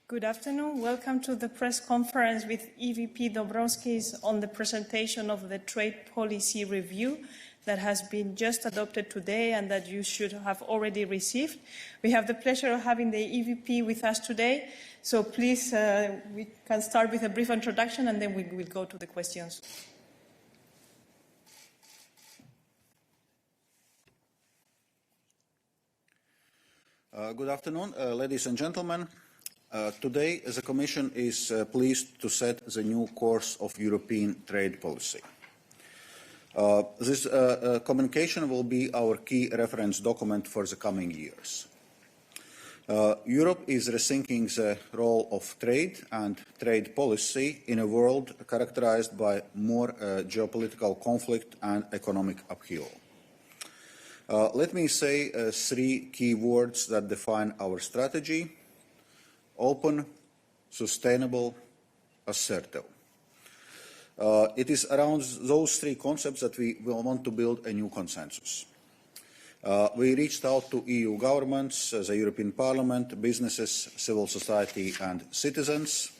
Good afternoon. Welcome to the press conference with EVP Ντομπρόφσκις on the presentation of the trade policy review that has been just adopted today and that you should have already received. We have the pleasure of having the EVP with us today. So please, we can start with a brief introduction and then we will go to the questions. Good afternoon, ladies and gentlemen. Today, the Commission is pleased to set the new course of European trade policy. This communication will be our key reference document for the coming years. Europe is rethinking the role of trade and trade policy in a world characterized by more geopolitical conflict and economic upheaval. Let me say three key words that define our strategy: open, sustainable, assertive. It is around those three concepts that we will want to build a new consensus. We reached out to EU governments, the European Parliament, businesses, civil society and citizens.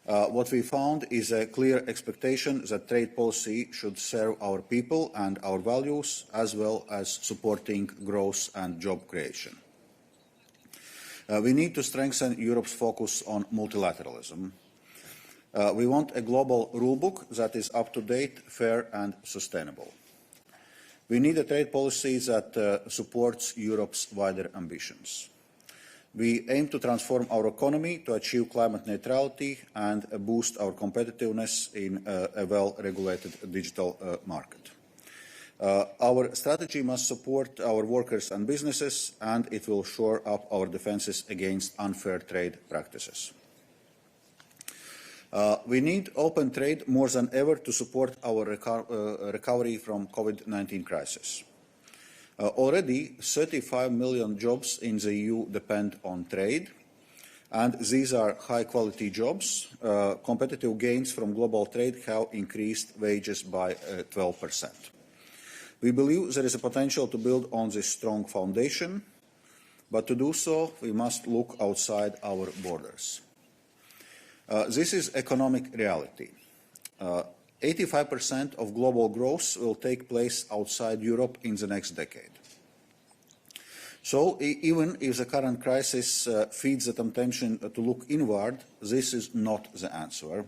What we found is a clear expectation that trade policy should serve our people and our values, as well as supporting growth and job creation. We need to strengthen Europe's focus on multilateralism. We want a global rulebook that is up-to-date, fair and sustainable. We need a trade policy that supports Europe's wider ambitions. We aim to transform our economy to achieve climate neutrality and boost our competitiveness in a well-regulated digital market. Our strategy must support our workers and businesses, and it will shore up our defences against unfair trade practices. We need open trade more than ever to support our recovery from COVID-19 crisis. Already, 35 million jobs in the EU depend on trade, and these are high-quality jobs. Competitive gains from global trade have increased wages by 12%. We believe there is a potential to build on this strong foundation, but to do so, we must look outside our borders. This is economic reality. 85% of global growth will take place outside Europe in the next decade. So even if the current crisis feeds the temptation to look inward, this is not the answer.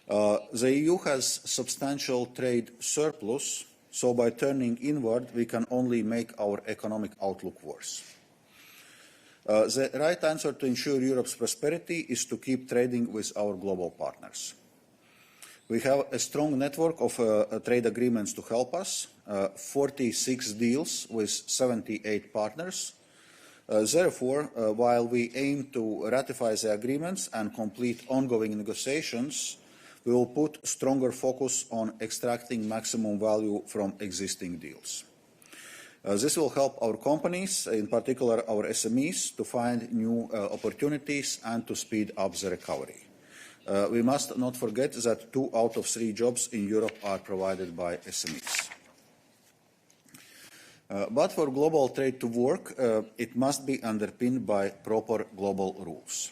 The EU has substantial trade surplus, so by turning inward, we can only make our economic outlook worse. The right answer to ensure Europe's prosperity is to keep trading with our global partners. We have a strong network of trade agreements to help us, 46 deals with 78 partners. Therefore, while we aim to ratify the agreements and complete ongoing negotiations, we will put stronger focus on extracting maximum value from existing deals. This will help our companies, in particular our SMEs, to find new opportunities and to speed up the recovery. We must not forget that 2 out of 3 jobs in Europe are provided by SMEs. But for global trade to work, it must be underpinned by proper global rules.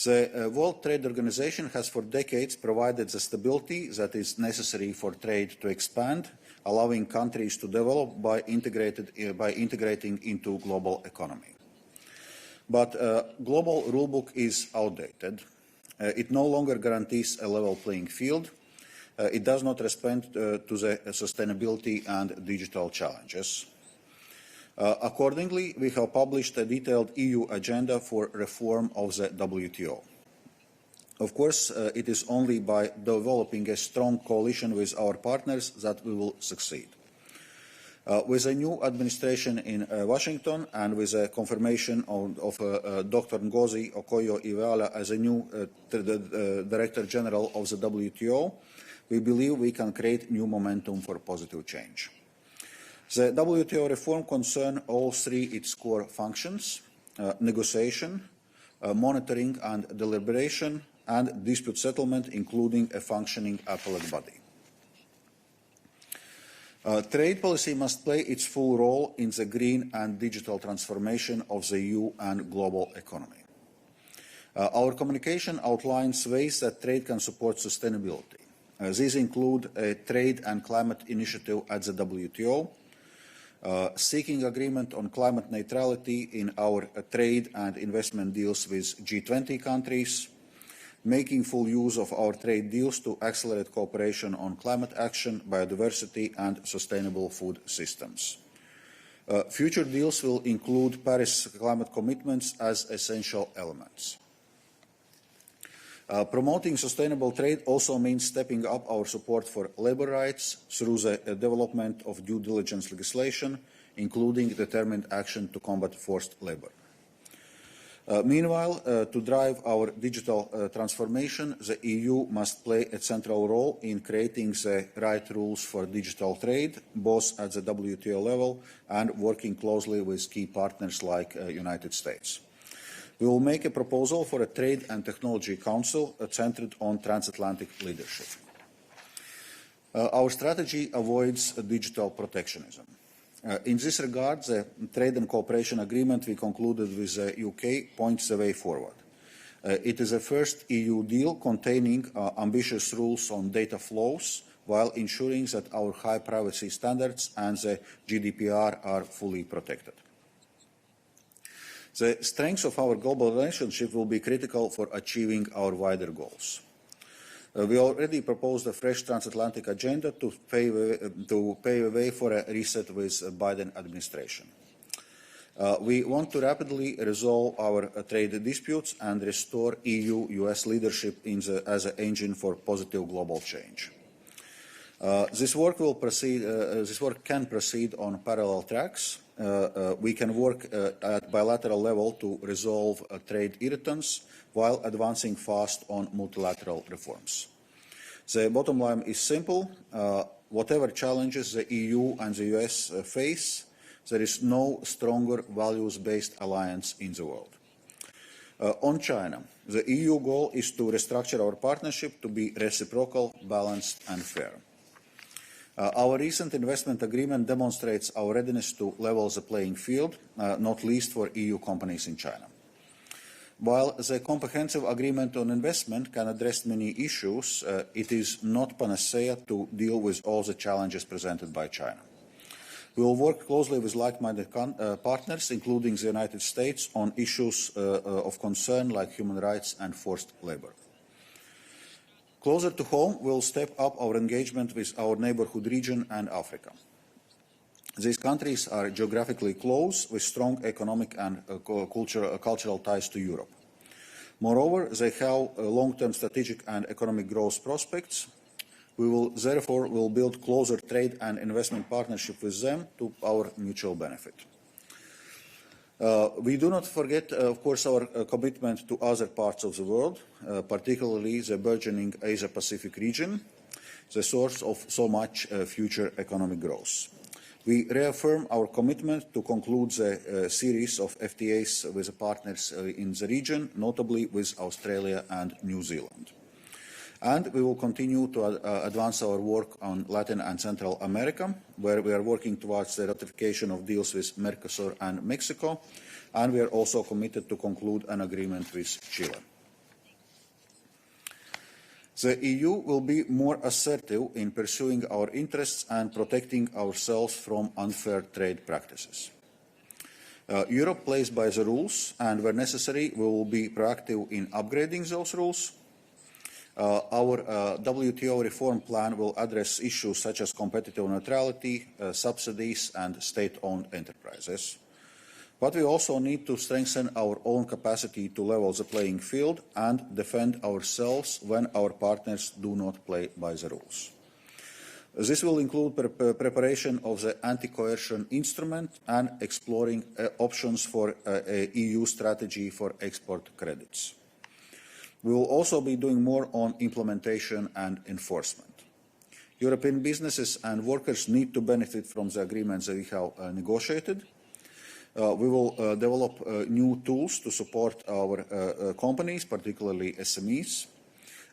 The World Trade Organization has for decades provided the stability that is necessary for trade to expand, allowing countries to develop by integrating into global economy. But global rulebook is outdated. It no longer guarantees a level playing field. It does not respond to the sustainability and digital challenges. Accordingly, we have published a detailed EU agenda for reform of the WTO. Of course, it is only by developing a strong coalition with our partners that we will succeed. With a new administration in Washington and with a confirmation of Dr. Ngozi Okonjo-Iweala as a new Director General of the WTO, we believe we can create new momentum for positive change. The WTO reform concerns all 3 its core functions: negotiation, monitoring and deliberation, and dispute settlement, including a functioning appellate body. Trade policy must play its full role in the green and digital transformation of the EU and global economy. Our communication outlines ways that trade can support sustainability. These include a trade and climate initiative at the WTO, seeking agreement on climate neutrality in our trade and investment deals with G20 countries, making full use of our trade deals to accelerate cooperation on climate action, biodiversity, and sustainable food systems. Future deals will include Paris climate commitments as essential elements. Promoting sustainable trade also means stepping up our support for labour rights through the development of due diligence legislation, including determined action to combat forced labour. Meanwhile, to drive our digital transformation, the EU must play a central role in creating the right rules for digital trade, both at the WTO level and working closely with key partners like the United States. We will make a proposal for a Trade and Technology Council centred on transatlantic leadership. Our strategy avoids digital protectionism. In this regard, the Trade and Cooperation Agreement we concluded with the UK points the way forward. It is the first EU deal containing ambitious rules on data flows while ensuring that our high privacy standards and the GDPR are fully protected. The strength of our global relationship will be critical for achieving our wider goals. We already proposed a fresh transatlantic agenda to pave a way for a reset with the Biden administration. We want to rapidly resolve our trade disputes and restore EU-US leadership as an engine for positive global change. This work can proceed on parallel tracks. We can work at bilateral level to resolve trade irritants while advancing fast on multilateral reforms. The bottom line is simple. Whatever challenges the EU and the US face, there is no stronger values-based alliance in the world. On China, the EU goal is to restructure our partnership to be reciprocal, balanced and fair. Our recent investment agreement demonstrates our readiness to level the playing field, not least for EU companies in China. While the comprehensive agreement on investment can address many issues, it is not panacea to deal with all the challenges presented by China. We will work closely with like-minded partners, including the United States, on issues of concern like human rights and forced labour. Closer to home, we will step up our engagement with our neighbourhood region and Africa. These countries are geographically close, with strong economic and cultural ties to Europe. Moreover, they have long-term strategic and economic growth prospects. We will therefore build closer trade and investment partnership with them to our mutual benefit. We do not forget, of course, our commitment to other parts of the world, particularly the burgeoning Asia-Pacific region, the source of so much future economic growth. We reaffirm our commitment to conclude a series of FTAs with the partners in the region, notably with Australia and New Zealand. And we will continue to advance our work on Latin and Central America, where we are working towards the ratification of deals with Mercosur and Mexico, and we are also committed to conclude an agreement with Chile. The EU will be more assertive in pursuing our interests and protecting ourselves from unfair trade practices. Europe plays by the rules, and where necessary, we will be proactive in upgrading those rules. Our WTO reform plan will address issues such as competitive neutrality, subsidies, and state-owned enterprises. But we also need to strengthen our own capacity to level the playing field and defend ourselves when our partners do not play by the rules. This will include preparation of the anti-coercion instrument and exploring options for an EU strategy for export credits. We will also be doing more on implementation and enforcement. European businesses and workers need to benefit from the agreements that we have negotiated. We will develop new tools to support our companies, particularly SMEs,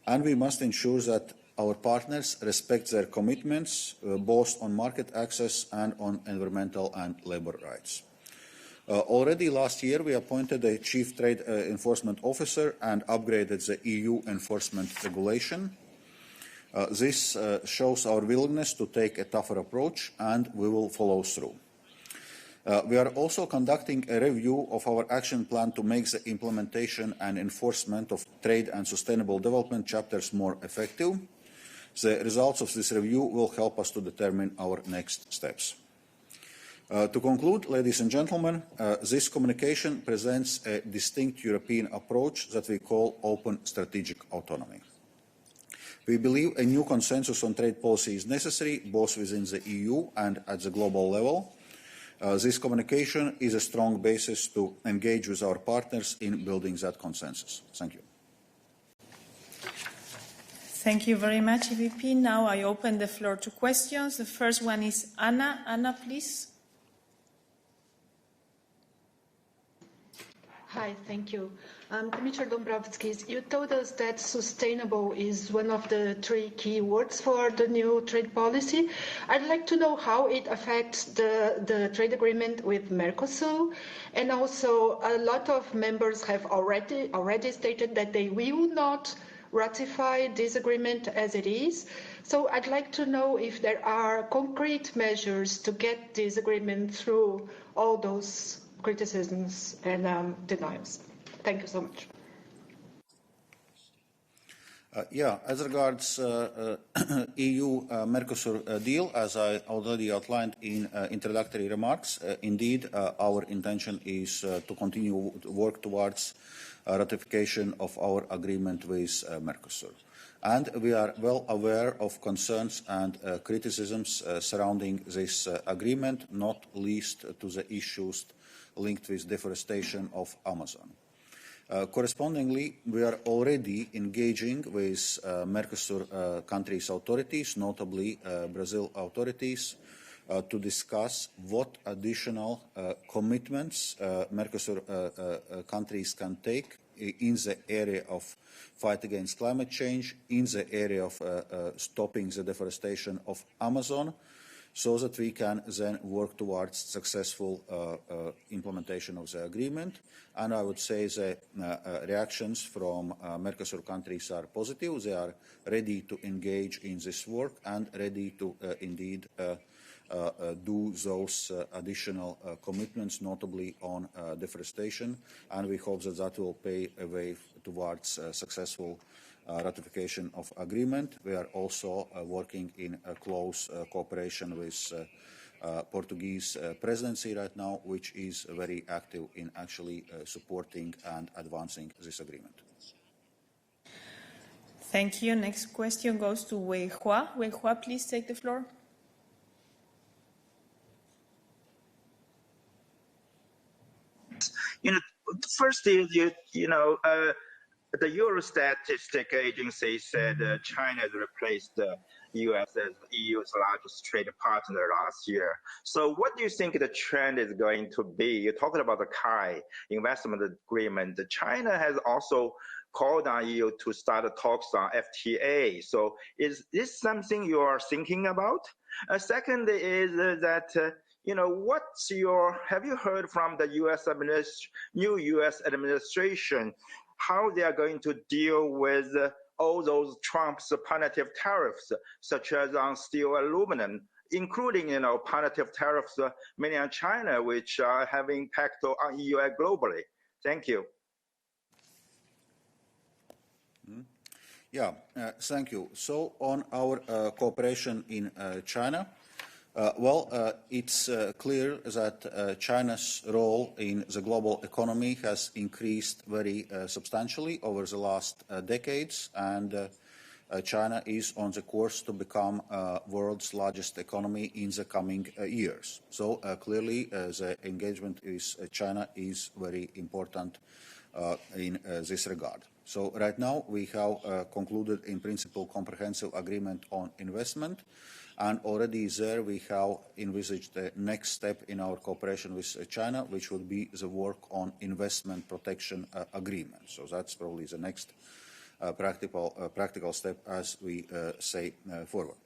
and we must ensure that our partners respect their commitments both on market access and on environmental and labour rights. Already last year, we appointed a Chief Trade Enforcement Officer and upgraded the EU enforcement regulation. This shows our willingness to take a tougher approach, and we will follow through. We are also conducting a review of our action plan to make the implementation and enforcement of trade and sustainable development chapters more effective. The results of this review will help us to determine our next steps. To conclude, ladies and gentlemen, this communication presents a distinct European approach that we call open strategic autonomy. We believe a new consensus on trade policy is necessary, both within the EU and at the global level. This communication is a strong basis to engage with our partners in building that consensus. Thank you. Thank you very much, EVP. Now I open the floor to questions. The first one is Anna. Anna, please. Hi, thank you. Commissioner Dombrovskis, you told us that sustainable is one of the 3 key words for the new trade policy. I'd like to know how it affects the trade agreement with Mercosur. And also, a lot of members have already stated that they will not ratify this agreement as it is. So I'd like to know if there are concrete measures to get this agreement through all those criticisms and denials. Thank you so much. As regards EU-Mercosur deal, as I already outlined in introductory remarks, indeed our intention is to continue to work towards ratification of our agreement with Mercosur. And we are well aware of concerns and criticisms surrounding this agreement, not least to the issues linked with deforestation of Amazon. Correspondingly, we are already engaging with Mercosur countries' authorities, notably Brazil authorities, to discuss what additional commitments Mercosur countries can take in the area of fight against climate change, in the area of stopping the deforestation of Amazon, so that we can then work towards successful implementation of the agreement. And I would say the reactions from Mercosur countries are positive. They are ready to engage in this work and ready to indeed do those additional commitments, notably on deforestation. And we hope that that will pave a way towards successful ratification of agreement. We are also working in a close cooperation with Portuguese presidency right now, which is very active in actually supporting and advancing this agreement. Thank you. Next question goes to Wei Hua. Wei Hua, please take the floor. First is, the Eurostat statistic agency said China has replaced the U.S. as the EU's largest trade partner last year. So what do you think the trend is going to be? You're talking about the KAI investment agreement. China has also called on EU to start talks on FTA. So is this something you are thinking about? Second is that have you heard from the new U.S. administration how they are going to deal with all those Trump's punitive tariffs, such as on steel, aluminum, including, punitive tariffs mainly on China, which are having impact on EU globally? Thank you. Thank you. So on our cooperation in China, it's clear that China's role in the global economy has increased very substantially over the last decades, and China is on the course to become world's largest economy in the coming years. So clearly the engagement with China is very important in this regard. So right now we have concluded in principle comprehensive agreement on investment. And already there we have envisaged the next step in our cooperation with China, which would be the work on investment protection agreement. So that's probably the next practical step as we say forward.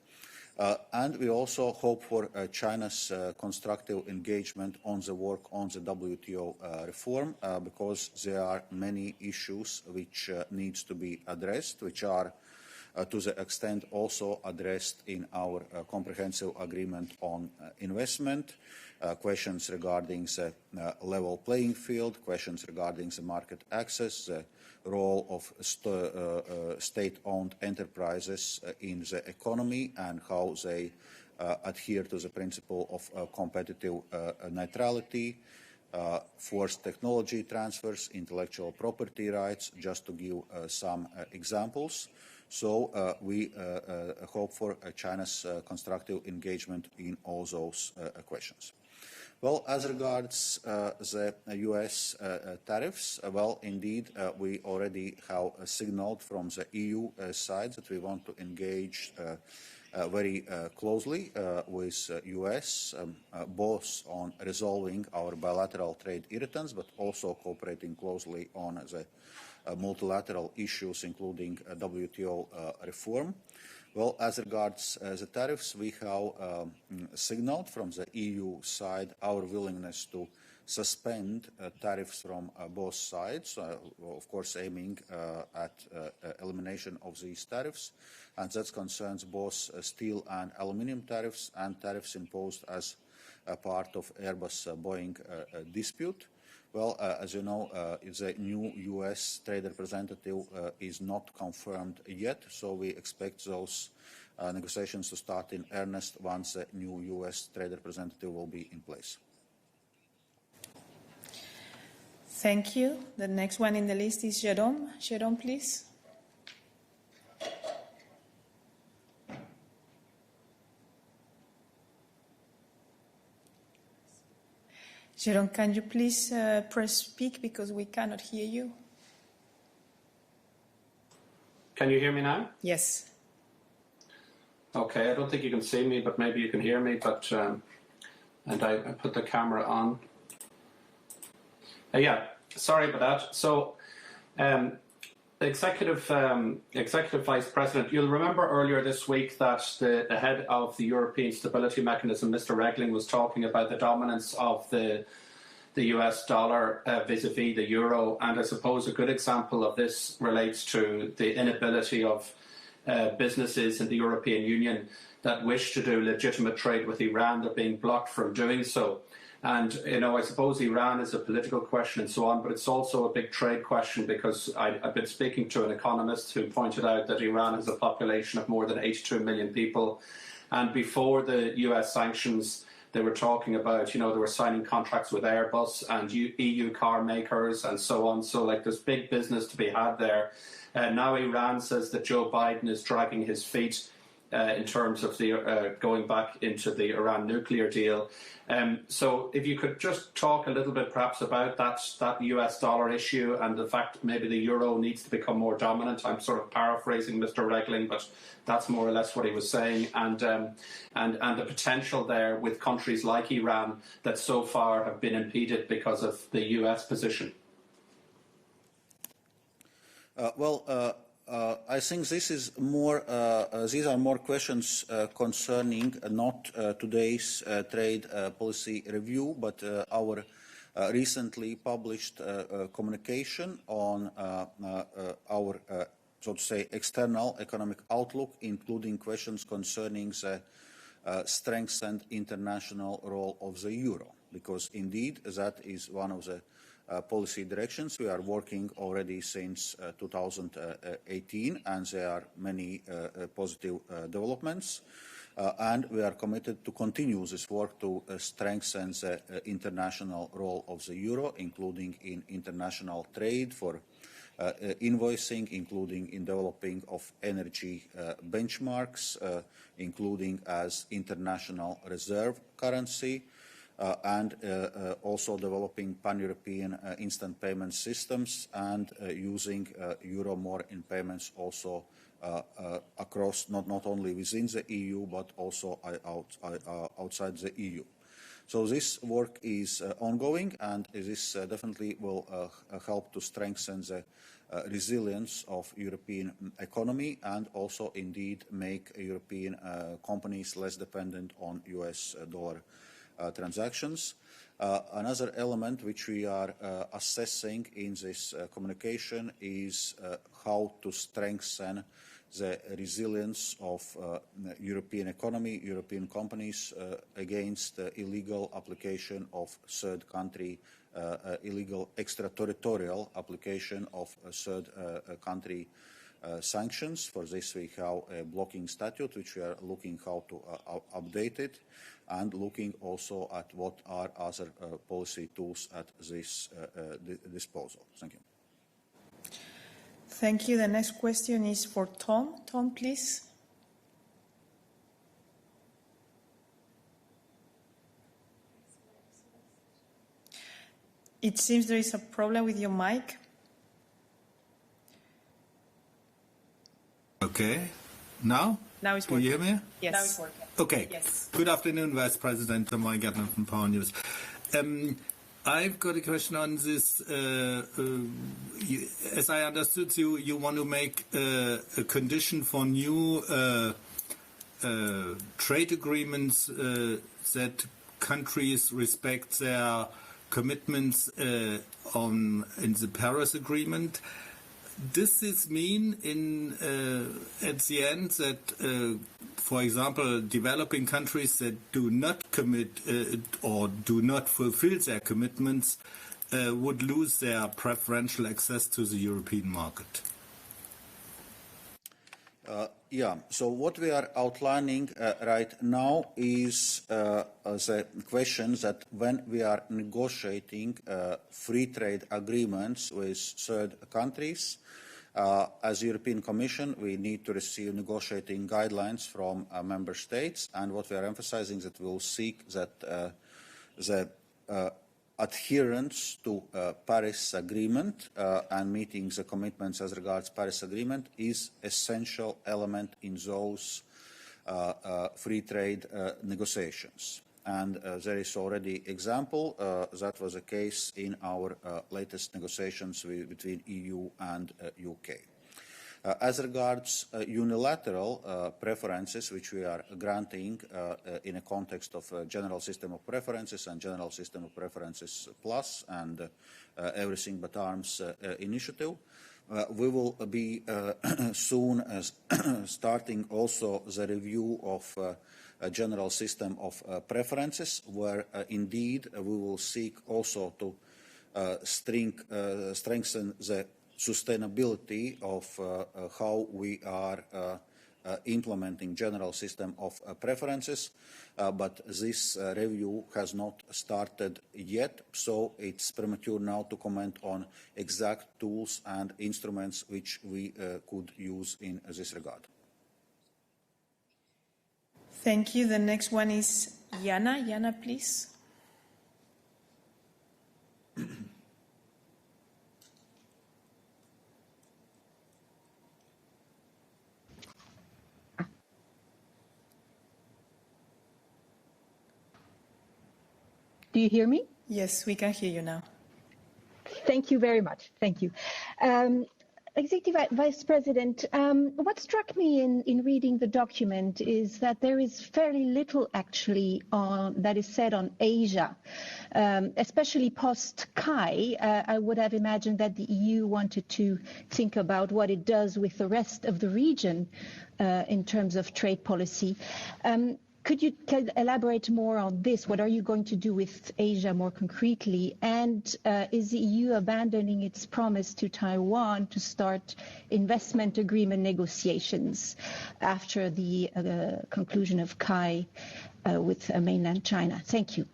And we also hope for China's constructive engagement on the work on the WTO reform, because there are many issues which needs to be addressed, which are to the extent also addressed in our comprehensive agreement on investment, questions regarding the level playing field, questions regarding the market access, the role of state-owned enterprises in the economy and how they adhere to the principle of competitive neutrality, forced technology transfers, intellectual property rights, just to give some examples. So we hope for China's constructive engagement in all those questions. Well, as regards the US tariffs, well, indeed, we already have signaled from the EU side that we want to engage very closely with US, both on resolving our bilateral trade irritants, but also cooperating closely on the multilateral issues, including WTO reform. Well, as regards the tariffs, we have signaled from the EU side our willingness to suspend tariffs from both sides, of course aiming at elimination of these tariffs, and that concerns both steel and aluminium tariffs and tariffs imposed as a part of Airbus-Boeing dispute. Well, as you know, the new US trade representative is not confirmed yet, so we expect those negotiations to start in earnest once the new US trade representative will be in place. Thank you. The next one in the list is Jérôme. Jérôme, please. Jérôme, can you please press speak because we cannot hear you? Can you hear me now? Yes. Okay, I don't think you can see me, but maybe you can hear me. But and I put the camera on. Yeah, sorry about that. So, Executive Vice President, you'll remember earlier this week that the head of the European Stability Mechanism, Mr. Regling, was talking about the dominance of the US dollar vis-a-vis the euro, and I suppose a good example of this relates to the inability of businesses in the European Union that wish to do legitimate trade with Iran. They're being blocked from doing so. And, you know, I suppose Iran is a political question and so on, but it's also a big trade question, because I've been speaking to an economist who pointed out that Iran has a population of more than 82 million people. And before the US sanctions, they were talking about, you know, they were signing contracts with Airbus and EU car makers and so on. So, like, there's big business to be had there. Now Iran says that Joe Biden is dragging his feet in terms of the going back into the Iran nuclear deal. So if you could just talk a little bit perhaps about that US dollar issue and the fact that maybe the euro needs to become more dominant. I'm sort of paraphrasing Mr. Regling, but that's more or less what he was saying. And the potential there with countries like Iran that so far have been impeded because of the US position. I think this is more. These are more questions concerning not today's trade policy review, but our recently published communication on our, so to say, external economic outlook, including questions concerning the strengthened international role of the euro, because indeed that is one of the policy directions. We are working already since 2018, and there are many positive developments. And we are committed to continue this work to strengthen the international role of the euro, including in international trade for invoicing, including in developing of energy benchmarks, including as international reserve currency, and also developing pan-European instant payment systems and using euro more in payments also across, not only within the EU, but also outside the EU. So this work is ongoing, and this definitely will help to strengthen the resilience of European economy and also indeed make European companies less dependent on US dollar transactions. Another element which we are assessing in this communication is how to strengthen the resilience of European economy, European companies against illegal application of third country, illegal extraterritorial application of third country sanctions. For this we have a blocking statute which we are looking how to update it, and looking also at what are other policy tools at this disposal. Thank you. Thank you. The next question is for Tom. Tom, please. It seems there is a problem with your mic. Okay. Now? Now it's Can working. you hear me? Yes. Now it's working. Okay. Yes. Good afternoon, Vice President Gärtner from Power News. I've got a question on this. As I understood you want to make a condition for new trade agreements that countries respect their commitments in the Paris Agreement. Does this mean at the end that, for example, developing countries that do not commit or do not fulfill their commitments would lose their preferential access to the European market? Yeah, so what we are outlining right now is the question that when we are negotiating free trade agreements with third countries, as European Commission, we need to receive negotiating guidelines from member states, and what we are emphasizing is that we will seek that the adherence to Paris Agreement and meeting the commitments as regards Paris Agreement is essential element in those free trade negotiations. And there is already example that was the case in our latest negotiations between EU and UK. As regards unilateral preferences, which we are granting in a context of a general system of preferences and general system of preferences plus and everything but arms initiative, we will be soon starting also the review of a general system of preferences, where indeed we will seek also to strengthen the sustainability of how we are implementing general system of preferences, but this review has not started yet, so it's premature now to comment on exact tools and instruments which we could use in this regard. Thank you. The next one is Jana. Jana, please. Do you hear me? Yes, we can hear you now. Thank you very much. Thank you. Executive Vice President, what struck me in reading the document is that there is fairly little actually that is said on Asia, especially post-Kai. I would have imagined that the EU wanted to think about what it does with the rest of the region in terms of trade policy. Could you elaborate more on this? What are you going to do with Asia more concretely? And is the EU abandoning its promise to Taiwan to start investment agreement negotiations after the conclusion of Kai with mainland China? Thank you.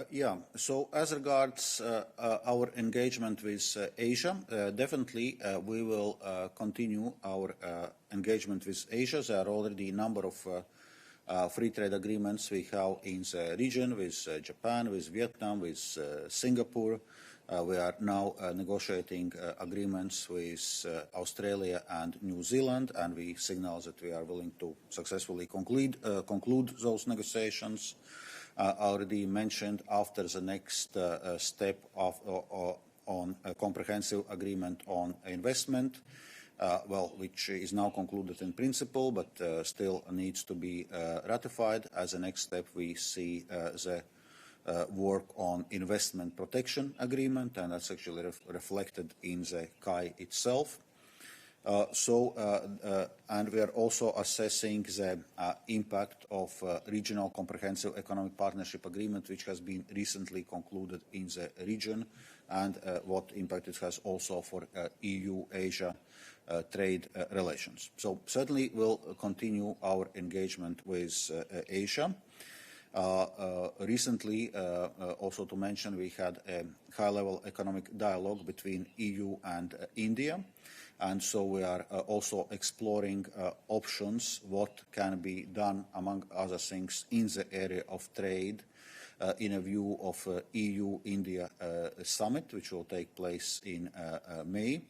Yeah, so as regards our engagement with Asia, definitely we will continue our engagement with Asia. There are already a number of free trade agreements we have in the region with Japan, with Vietnam, with Singapore, We are now negotiating agreements with Australia and New Zealand, and we signal that we are willing to successfully conclude those negotiations. Already mentioned after the next step on a comprehensive agreement on investment, which is now concluded in principle, but still needs to be ratified. As a next step, we see the work on investment protection agreement, and that's actually reflected in the KAI itself. And we are also assessing the impact of regional comprehensive economic partnership agreement, which has been recently concluded in the region, and what impact it has also for EU-Asia trade relations. So certainly we'll continue our engagement with Asia. Recently, also to mention, we had a high-level economic dialogue between EU and India, and so we are also exploring options, what can be done, among other things, in the area of trade in a view of EU-India summit, which will take place in May.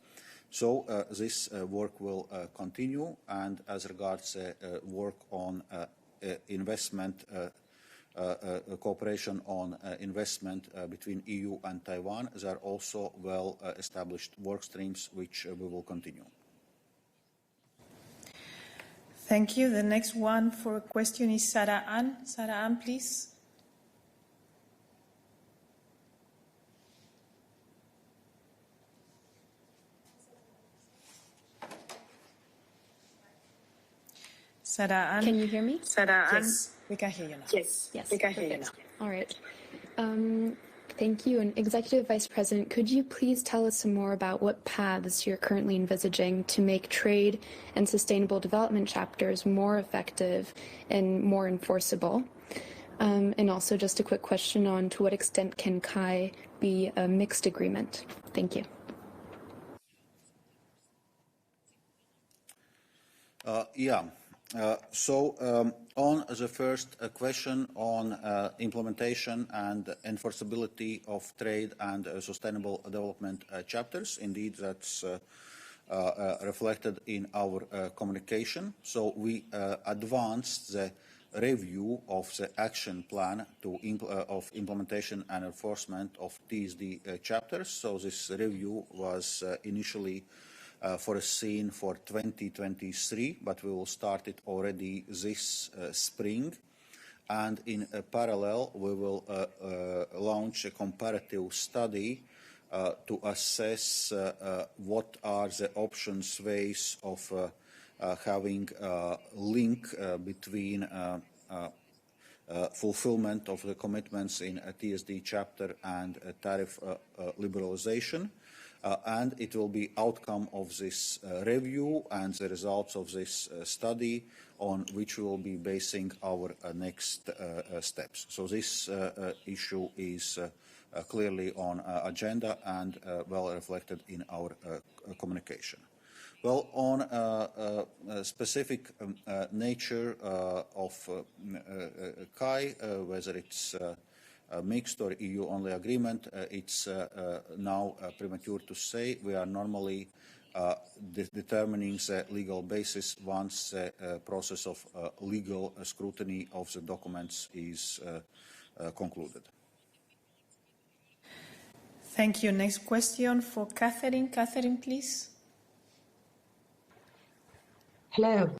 So this work will continue, and as regards work on investment cooperation on investment between EU and Taiwan, there are also well-established work streams which we will continue. Thank you. The next one for a question is Sarah Ann. Sarah Ann, please. Sarah Ann. Can you hear me? Sarah Ann. Yes, we can hear you now. Yes, we can hear you now. All right. Thank you. And Executive Vice President, could you please tell us some more about what paths you're currently envisaging to make trade and sustainable development chapters more effective and more enforceable? And also just a quick question on to what extent can KAI be a mixed agreement? Thank you. On the first question on implementation and enforceability of trade and sustainable development chapters, indeed that's reflected in our communication. So we advanced the review of the action plan of implementation and enforcement of TSD chapters. So this review was initially foreseen for 2023, but we will start it already this spring. And in parallel, we will launch a comparative study to assess what are the options, ways of having a link between fulfillment of the commitments in a TSD chapter and tariff liberalization. And it will be outcome of this review and the results of this study on which we will be basing our next steps. So this issue is clearly on agenda and well reflected in our communication. Well, on specific nature of KAI, whether it's mixed or EU-only agreement, it's now premature to say. We are normally determining the legal basis once the process of legal scrutiny of the documents is concluded. Thank you. Next question for Catherine. Catherine, please. Hello.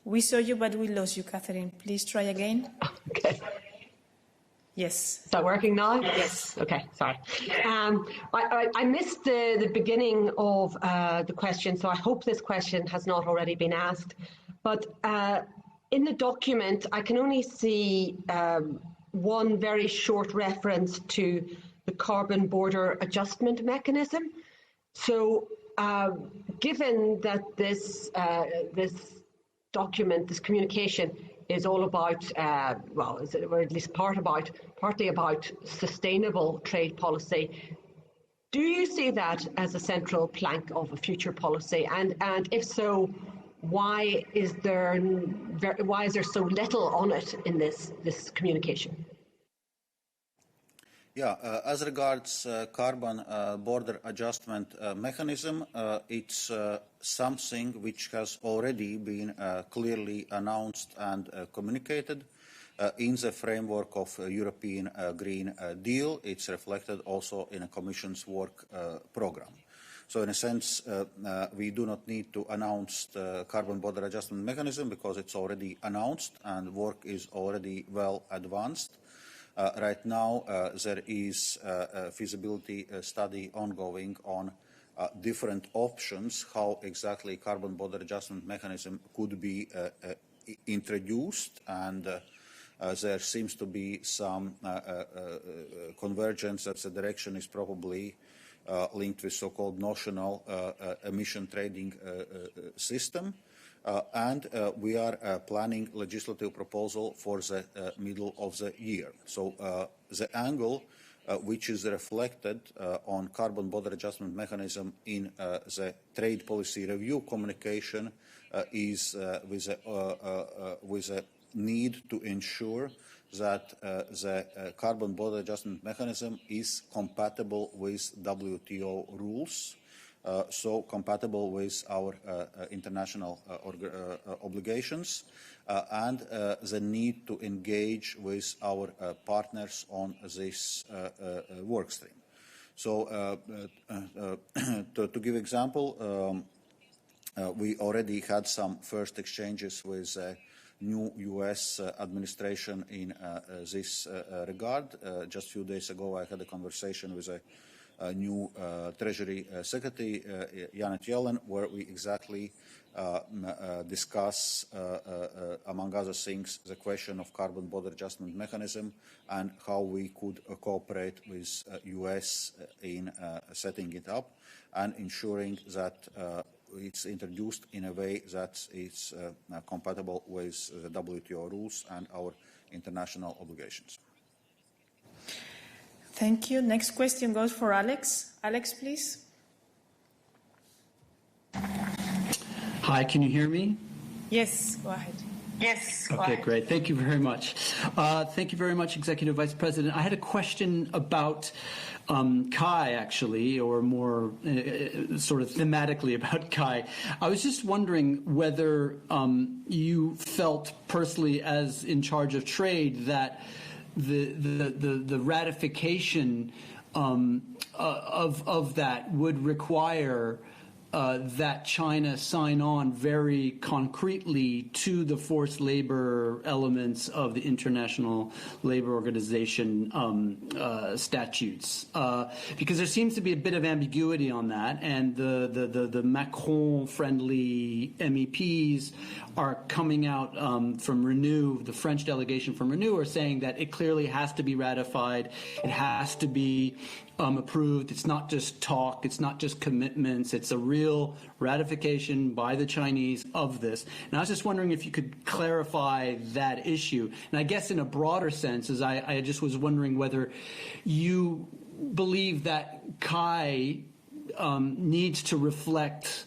We saw you, but we lost you, Catherine. Please try again. Okay. Yes. Is that working now? Yes. Okay, sorry. I missed the beginning of the question, so I hope this question has not already been asked. But in the document, I can only see one very short reference to the carbon border adjustment mechanism. So given that this document, this communication, is all about, or at least partly about sustainable trade policy, do you see that as a central plank of a future policy? And if so, why is there so little on it in this communication? As regards carbon border adjustment mechanism, it's something which has already been clearly announced and communicated in the framework of European Green Deal. It's reflected also in a Commission's work program. So in a sense, we do not need to announce the carbon border adjustment mechanism because it's already announced and work is already well advanced. Right now, there is a feasibility study ongoing on different options how exactly carbon border adjustment mechanism could be introduced, and there seems to be some convergence that the direction is probably linked with so-called notional emission trading system. And we are planning legislative proposal for the middle of the year. So the angle which is reflected on carbon border adjustment mechanism in the trade policy review communication is with a need to ensure that the carbon border adjustment mechanism is compatible with WTO rules. So compatible with our international obligations and the need to engage with our partners on this work stream. So to give example, we already had some first exchanges with new U.S. administration in this regard. Just a few days ago, I had a conversation with a new Treasury Secretary, Janet Yellen, where we exactly discuss, among other things, the question of carbon border adjustment mechanism and how we could cooperate with U.S. in setting it up and ensuring that it's introduced in a way that is compatible with the WTO rules and our international obligations. Thank you. Next question goes for Alex. Alex, please. Hi, can you hear me? Yes, go ahead. Yes, go Okay, ahead. great. Thank you very much. Thank you very much, Executive Vice President. I had a question about Kai, actually, or more sort of thematically about Kai. I was just wondering whether you felt personally, as in charge of trade, that the ratification of that would require that China sign on very concretely to the forced labor elements of the International Labor Organization statutes, because there seems to be a bit of ambiguity on that, and the Macron-friendly MEPs are coming out from Renew, the French delegation from Renew, are saying that it clearly has to be ratified, it has to be approved. It's not just talk, it's not just commitments, it's a real ratification by the Chinese of this. And I was just wondering if you could clarify that issue. And I guess in a broader sense, as I just was wondering whether you believe that Kai needs to reflect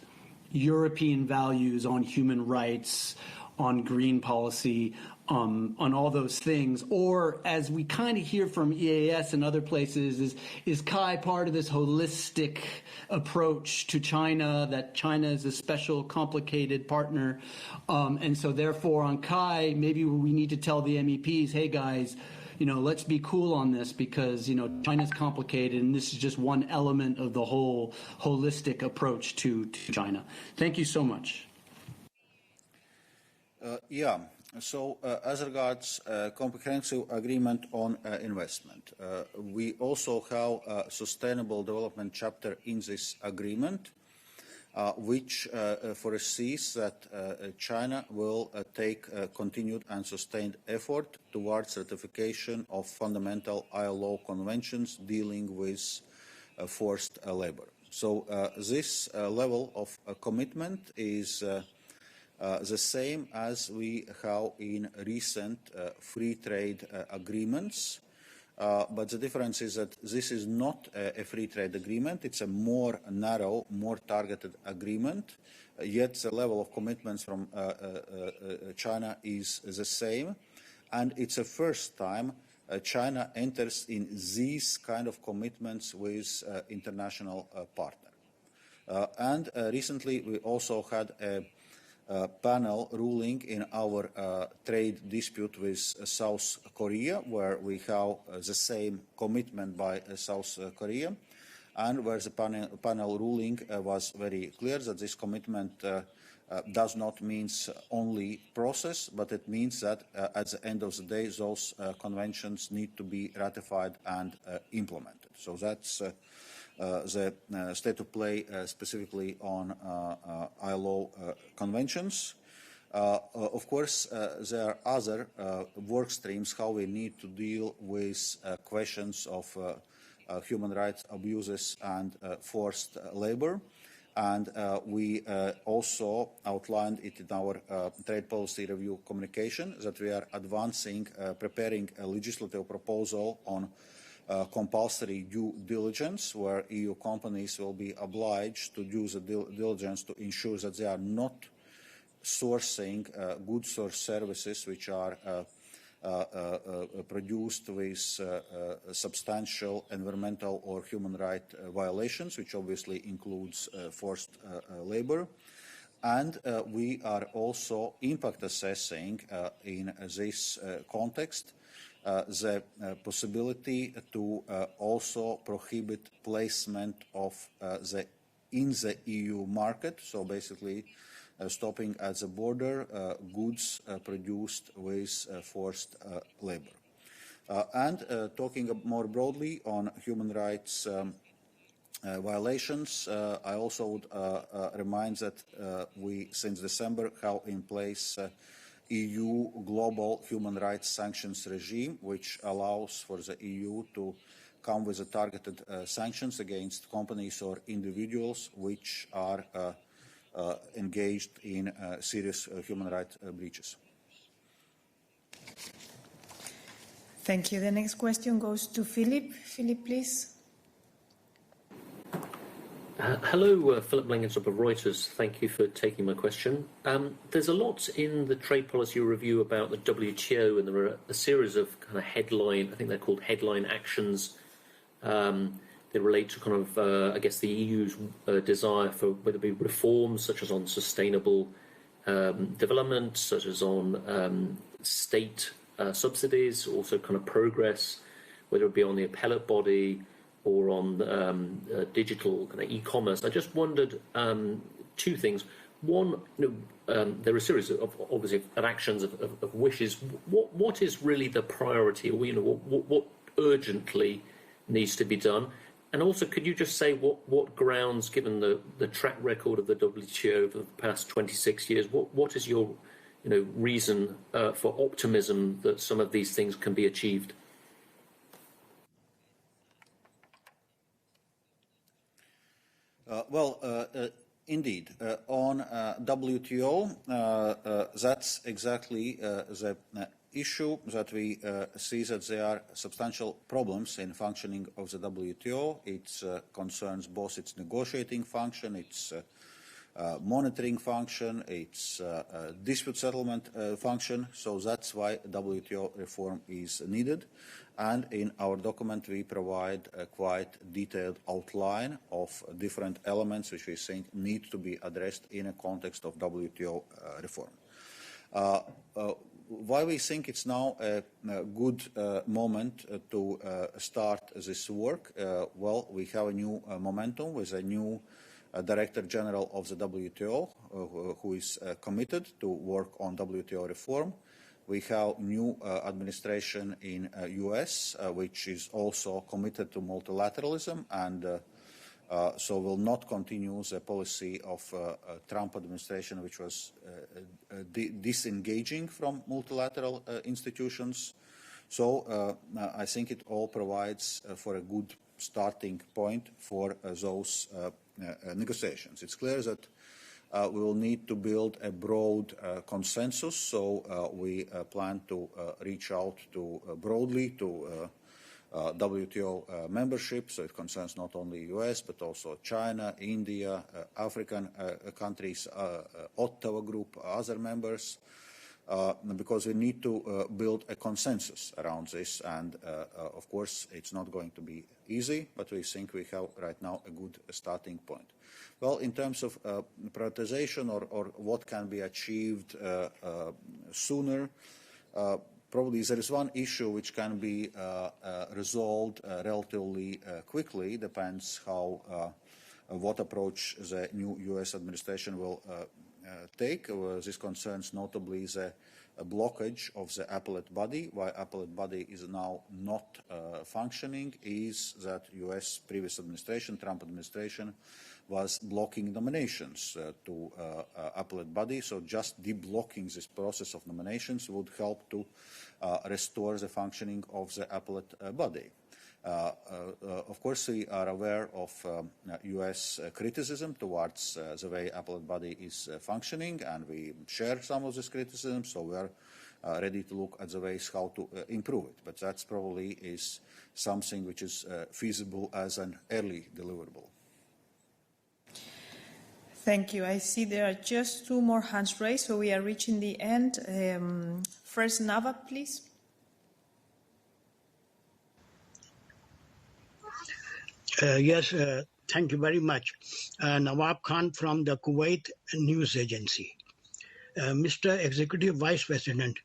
European values on human rights, on green policy, on all those things, or as we kind of hear from EAS and other places, is Kai part of this holistic approach to China, that China is a special, complicated partner, and so therefore on Kai, maybe we need to tell the MEPs, hey guys, let's be cool on this because, China's complicated and this is just one element of the whole holistic approach to China. Thank you so much. So as regards comprehensive agreement on investment, we also have a sustainable development chapter in this agreement, which foresees that China will take continued and sustained effort towards ratification of fundamental ILO conventions dealing with forced labor. So this level of commitment is the same as we have in recent free trade agreements, but the difference is that this is not a free trade agreement, it's a more narrow, more targeted agreement, yet the level of commitments from China is the same, and it's the first time China enters in these kind of commitments with international partners. And recently we also had a panel ruling in our trade dispute with South Korea, where we have the same commitment by South Korea, and where the panel ruling was very clear that this commitment does not mean only process, but it means that at the end of the day, those conventions need to be ratified and implemented. So that's the state of play specifically on ILO conventions. Of course, there are other work streams how we need to deal with questions of human rights abuses and forced labor. And we also outlined it in our trade policy review communication that we are advancing, preparing a legislative proposal on compulsory due diligence, where EU companies will be obliged to do the diligence to ensure that they are not sourcing goods or services which are produced with substantial environmental or human rights violations, which obviously includes forced labor. And we are also impact assessing in this context the possibility to also prohibit placement of in the EU market, so basically stopping at the border goods produced with forced labor. And talking more broadly on human rights violations, I also would remind that we, since December, have in place EU global human rights sanctions regime, which allows for the EU to come with targeted sanctions against companies or individuals which are engaged in serious human rights breaches. Thank you. The next question goes to Philip. Philip, please. Hello, Philip Langenstrup of Reuters. Thank you for taking my question. There's a lot in the trade policy review about the WTO, and there are a series of kind of headline, I think they're called headline actions. They relate to kind of, I guess, the EU's desire for whether it be reforms, such as on sustainable development, such as on state subsidies, also kind of progress, whether it be on the appellate body or on digital kind of e-commerce. I just wondered two things. One, there are a series of obviously of actions, of wishes. What is really the priority, or what urgently needs to be done? And also, could you just say what grounds, given the track record of the WTO over the past 26 years, what is your reason for optimism that some of these things can be achieved? Indeed, on WTO, that's exactly the issue that we see that there are substantial problems in functioning of the WTO. It concerns both its negotiating function, its monitoring function, its dispute settlement function. So that's why WTO reform is needed. And in our document, we provide a quite detailed outline of different elements which we think need to be addressed in a context of WTO reform. Why we think it's now a good moment to start this work? Well, we have a new momentum with a new Director General of the WTO who is committed to work on WTO reform. We have new administration in US, which is also committed to multilateralism, and so will not continue the policy of Trump administration, which was disengaging from multilateral institutions. So I think it all provides for a good starting point for those negotiations. It's clear that we will need to build a broad consensus, so we plan to reach out to broadly to WTO membership, so it concerns not only US but also China, India, African countries, Ottawa Group, other members. because we need to build a consensus around this. And of course, it's not going to be easy, but we think we have right now a good starting point. Well, in terms of prioritization or what can be achieved sooner, probably there is one issue which can be resolved relatively quickly. Depends how what approach the new U.S. administration will take. This concerns notably the blockage of the appellate body. Why appellate body is now not functioning is that U.S. previous administration, Trump administration, was blocking nominations to appellate body. So just deblocking this process of nominations would help to restore the functioning of the appellate body. Of course, we are aware of U.S. criticism towards the way appellate body is functioning, and we share some of this criticism, so we are ready to look at the ways how to improve it. But that probably is something which is feasible as an early deliverable. Thank you. I see there are just 2 more hands raised, so we are reaching the end. First, Nava, please. Yes, thank you very much. Nawab Khan from the Kuwait News Agency. Mr. Executive Vice President,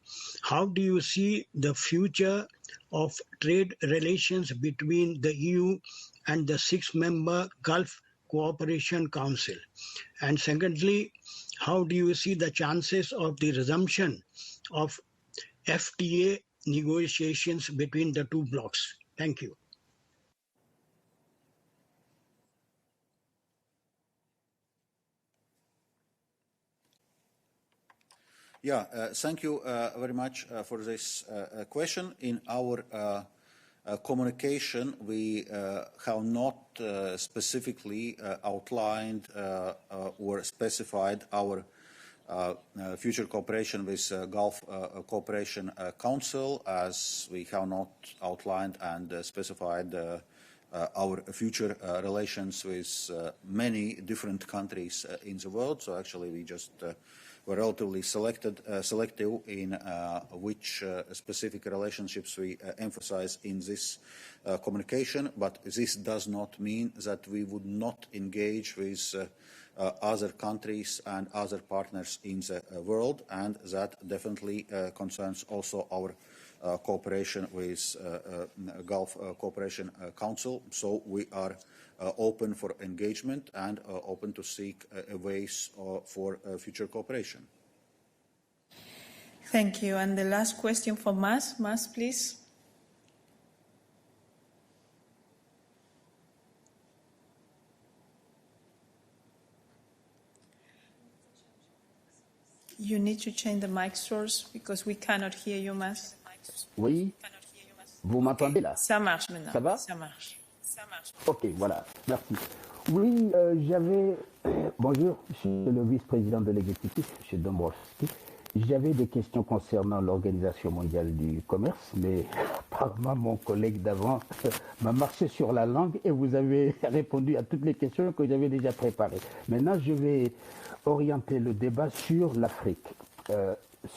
how do you see the future of trade relations between the EU and the 6-member Gulf Cooperation Council? And secondly, how do you see the chances of the resumption of FTA negotiations between the 2 blocs? Thank you. Yeah, thank you very much for this question. In our communication, we have not specifically outlined or specified our future cooperation with Gulf Cooperation Council, as we have not outlined and specified our future relations with many different countries in the world. So actually we just were relatively selective in which specific relationships we emphasize in this communication, but this does not mean that we would not engage with other countries and other partners in the world, and that definitely concerns also our cooperation with Gulf Cooperation Council. So we are open for engagement and open to seek ways for future cooperation. Thank you. And the last question for Mas. Mas, please. You need to change the mic source because we cannot hear you, Mas. Oui. Vous m'entendez là? Ça marche maintenant. Ça va? Ça marche. Ok, voilà, merci. Oui, bonjour, je suis le vice-président de l'exécutif, M. Ντομπρόφσκις. J'avais des questions concernant l'Organisation mondiale du commerce, mais apparemment mon collègue d'avant m'a marché sur la langue et vous avez répondu à toutes les questions que j'avais déjà préparées. Maintenant, je vais orienter le débat sur l'Afrique.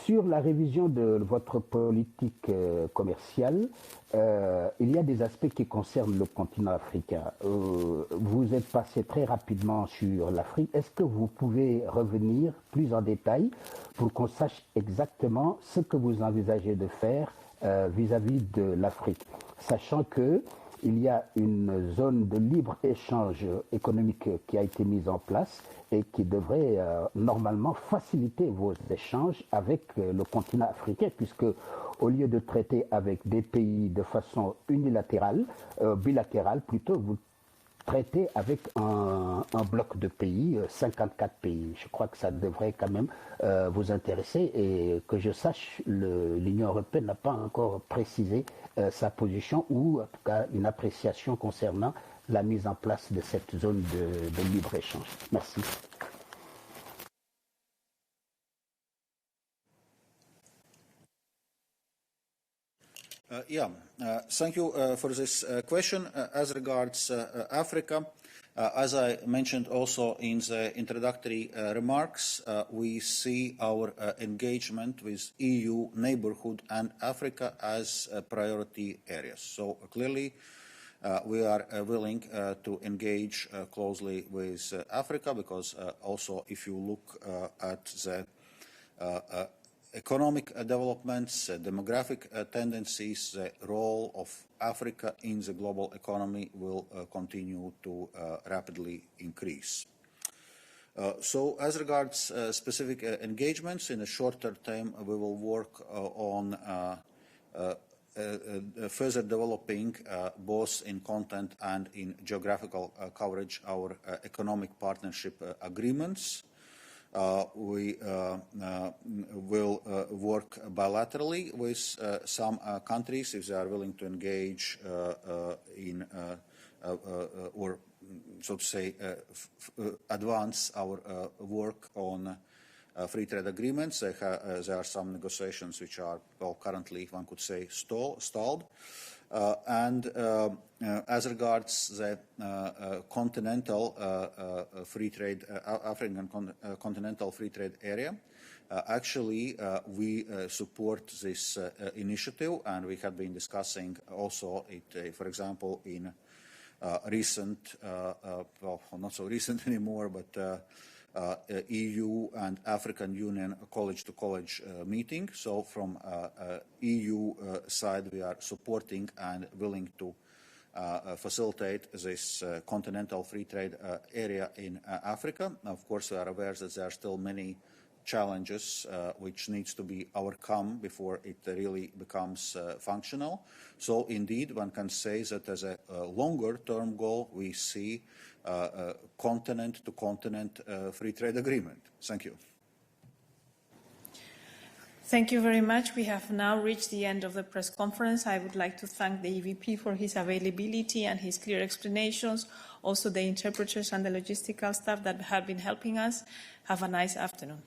Sur la révision de votre politique commerciale, il y a des aspects qui concernent le continent africain. Vous êtes passé très rapidement sur l'Afrique. Est-ce que vous pouvez revenir plus en détail pour qu'on sache exactement ce que vous envisagez de faire vis-à-vis de l'Afrique, sachant que il y a une zone de libre-échange économique qui a été mise en place et qui devrait normalement faciliter vos échanges avec le continent africain, puisque au lieu de traiter avec des pays de façon unilatérale, bilatérale plutôt, vous traitez avec un bloc de pays, 54 pays. Je crois que ça devrait quand même vous intéresser, et que je sache, l'Union européenne n'a pas encore précisé sa position ou en tout cas une appréciation concernant la mise en place de cette zone de libre-échange. Merci. Thank you for this question. As regards Africa, As I mentioned also in the introductory remarks, we see our engagement with EU, neighborhood and Africa as priority areas. So clearly we are willing to engage closely with Africa, because also if you look at the economic developments, demographic tendencies, the role of Africa in the global economy will continue to rapidly increase. So as regards specific engagements, in a shorter term we will work on further developing both in content and in geographical coverage our economic partnership agreements. We will work bilaterally with some countries if they are willing to engage in or so to say advance our work on free trade agreements. There are some negotiations which are, well, currently, one could say, stalled. And as regards the continental free trade, African continental free trade area, actually we support this initiative, and we have been discussing also it, for example, in recent, well, not so recent anymore, but EU and African Union college-to-college meeting. So from EU side, we are supporting and willing to facilitate this continental free trade area in Africa. Of course, we are aware that there are still many challenges which needs to be overcome before it really becomes functional. So indeed, one can say that as a longer-term goal, we see continent-to-continent free trade agreement. Thank you. Thank you very much. We have now reached the end of the press conference. I would like to thank the EVP for his availability and his clear explanations, also the interpreters and the logistical staff that have been helping us. Have a nice afternoon.